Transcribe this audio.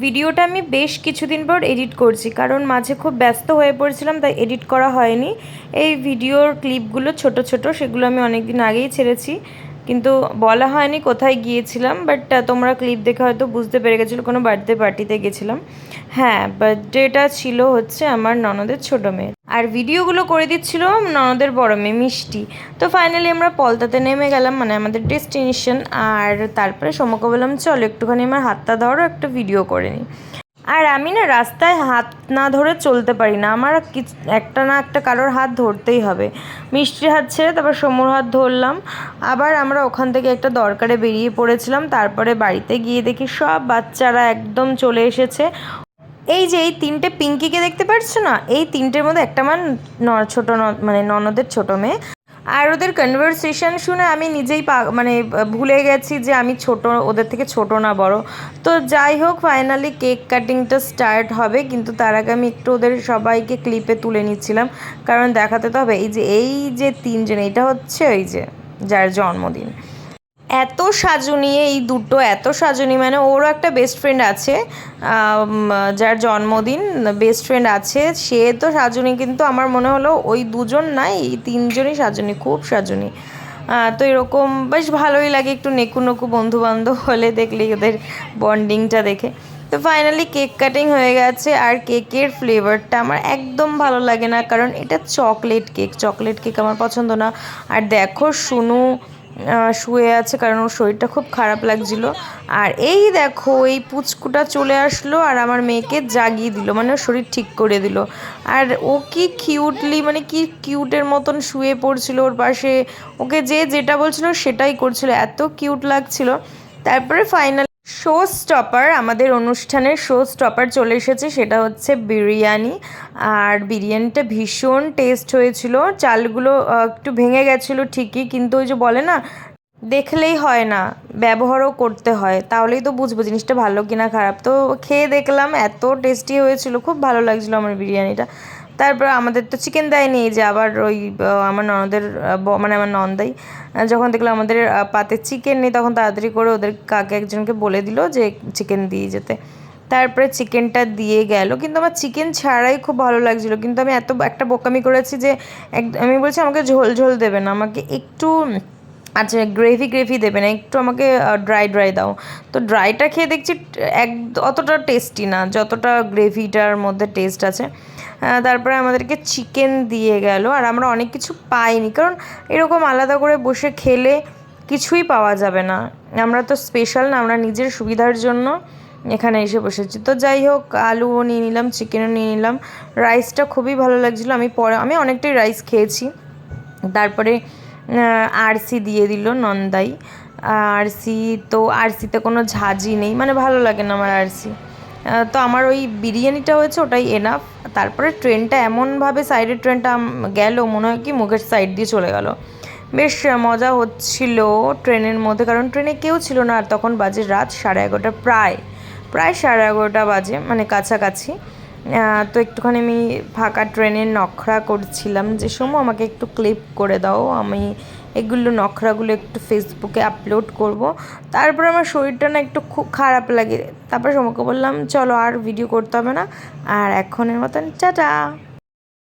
ভিডিওটা আমি বেশ কিছুদিন পর এডিট করছি, কারণ মাঝে খুব ব্যস্ত হয়ে পড়েছিলাম, তাই এডিট করা হয়নি। এই ভিডিওর ক্লিপগুলো ছোট ছোট, সেগুলো আমি অনেক দিন আগেই ছেড়েছি, কিন্তু বলা হয়নি কোথায় গিয়েছিলাম। বাট তোমরা ক্লিপ দেখে হয়তো বুঝতে পেরে গেছিলো, কোনো বার্থডে পার্টিতে গেছিলাম। হ্যাঁ, বার্থডেটা ছিল হচ্ছে আমার ননদের ছোটো মেয়ে, আর ভিডিওগুলো করে দিচ্ছিল ননদের বড় মেয়ে মিষ্টি। তো ফাইনালি আমরা পলতাতে নেমে গেলাম, মানে আমাদের ডেস্টিনেশন। আর তারপরে সমকে বললাম চলো একটুখানি আমার হাতটা ধরো, একটা ভিডিও করে নিই। আর আমি না রাস্তায় হাত না ধরে চলতে পারি না, আমার একটা না একটা কারোর হাত ধরতেই হবে। মিষ্টির হাত ছেড়ে তারপর সমুর হাত ধরলাম। আবার আমরা ওখান থেকে একটা দরকারে বেরিয়ে পড়েছিলাম। তারপরে বাড়িতে গিয়ে দেখি সব বাচ্চারা একদম চলে এসেছে। এই যে এই তিনটে পিঙ্কিকে দেখতে পাচ্ছ না, এই তিনটের মধ্যে একটা আমার ছোটো মানে ননদের ছোটো মেয়ে। আর ওদের কনভারসেশন শুনে আমি নিজেই মানে ভুলে গেছি যে আমি ছোট, ওদের থেকে ছোট না বড়। তো যাই হোক, ফাইনালি কেক কাটিংটা স্টার্ট হবে, কিন্তু তার আগে আমি একটু ওদের সবাইকে ক্লিপে তুলে নিচ্ছিলাম, কারণ দেখাতে তো হবে। এই যে তিনজন, এটা হচ্ছে ওই যে যার জন্মদিন। এত সাজুনি এই দুটো, এত সাজুনি, মানে ওরও একটা বেস্ট ফ্রেন্ড আছে, যার জন্মদিন, বেস্ট ফ্রেন্ড আছে, সে তো সাজুনি, কিন্তু আমার মনে হলো ওই দুজন না, এই তিনজনই সাজুনি, খুব সাজুনি। তো এরকম বেশ ভালোই লাগে, একটু নেকু বন্ধুবান্ধব হলে দেখলে ওদের বন্ডিংটা দেখে। তো ফাইনালি কেক কাটিং হয়ে গেছে। আর কেকের ফ্লেভারটা আমার একদম ভালো লাগে না, কারণ এটা চকলেট কেক আমার পছন্দ না। আর দেখো শুনু শুয়ে আছে, কারণ ওর শরীরটা খুব খারাপ লাগছিলো। আর এই দেখো এই পুচকুটা চলে আসলো আর আমার মেয়েকে জাগিয়ে দিল, মানে ওর শরীর ঠিক করে দিল। আর ও কি কিউটলি, মানে কি কিউটের মতন শুয়ে পড়ছিল ওর পাশে, ওকে যে যেটা বলছিল সেটাই করছিল, এত কিউট লাগছিল। তারপরে ফাইনাল শো স্টপার, আমাদের অনুষ্ঠানের শো স্টপার চলে এসেছে, সেটা হচ্ছে বিরিয়ানি। আর বিরিয়ানিটা ভীষণ টেস্ট হয়েছিল। চালগুলো একটু ভেঙে গেছিলো ঠিকই, কিন্তু ওই যে বলে না, দেখলেই হয় না, ব্যবহারও করতে হয়, তাহলেই তো বুঝবো জিনিসটা ভালো কিনা খারাপ। তো খেয়ে দেখলাম, এত টেস্টি হয়েছিল, খুব ভালো লাগছিলো আমার বিরিয়ানিটা। তারপর আমাদের তো চিকেন দেয়নি, যে আবার ওই আমার ননদের মানে আমার নন্দাই যখন দেখলো আমাদের পাতে চিকেন নেই, তখন তাড়াতাড়ি করে ওদের কাকে একজনকে বলে দিল যে চিকেন দিয়ে যেতে। তারপরে চিকেনটা দিয়ে গেল, কিন্তু আমার চিকেন ছাড়াই খুব ভালো লাগছিলো। কিন্তু আমি এত একটা বোকামি করেছি যে আমি বলছি আমাকে ঝোল ঝোল দেবে না, আমাকে একটু আচ্ছা গ্রেভি দেবে না, একটু আমাকে ড্রাই দাও। তো ড্রাইটা খেয়ে দেখছি অতটা টেস্টি না, যতটা গ্রেভিটার মধ্যে টেস্ট আছে। তারপরে আমাদেরকে চিকেন দিয়ে গেল, আর আমরা অনেক কিছু পাইনি, কারণ এরকম আলাদা করে বসে খেলে কিছুই পাওয়া যাবে না। আমরা তো স্পেশাল না, আমরা নিজের সুবিধার জন্য এখানে এসে বসেছি। তো যাই হোক, আলুও নিয়ে নিলাম, চিকেনও নিয়ে নিলাম। রাইসটা খুবই ভালো লাগছিলো, আমি অনেকটাই রাইস খেয়েছি। তারপরে আরসি দিয়ে দিল নন্দাই। আরসিতে কোনো ঝাঁঝি নেই, মানে ভালো লাগে না আমার আরসি। তো আমার ওই বিরিয়ানিটা হয়েছে, ওটাই এনাফ। তারপরে ট্রেনটা এমনভাবে সাইডের ট্রেনটা গেল, মনে হয় কি মুখের সাইড দিয়ে চলে গেল। বেশ মজা হচ্ছিল ট্রেনের মধ্যে, কারণ ট্রেনে কেউ ছিল না। আর তখন বাজে রাত 11:30, প্রায় 11:30 বাজে, মানে কাছাকাছি। তো একটুখানি আমি ফাঁকা ট্রেনের নখরা করছিলাম, যে সময় আমাকে একটু ক্লিপ করে দাও, আমি এগুলো নখরাগুলো একটু ফেসবুকে আপলোড করব। তারপরে আমার শরীরটা না একটু খুব খারাপ লাগে। তারপরে সমকে বললাম চলো আর ভিডিও করতে হবে না, আর এখনের মতন টাটা।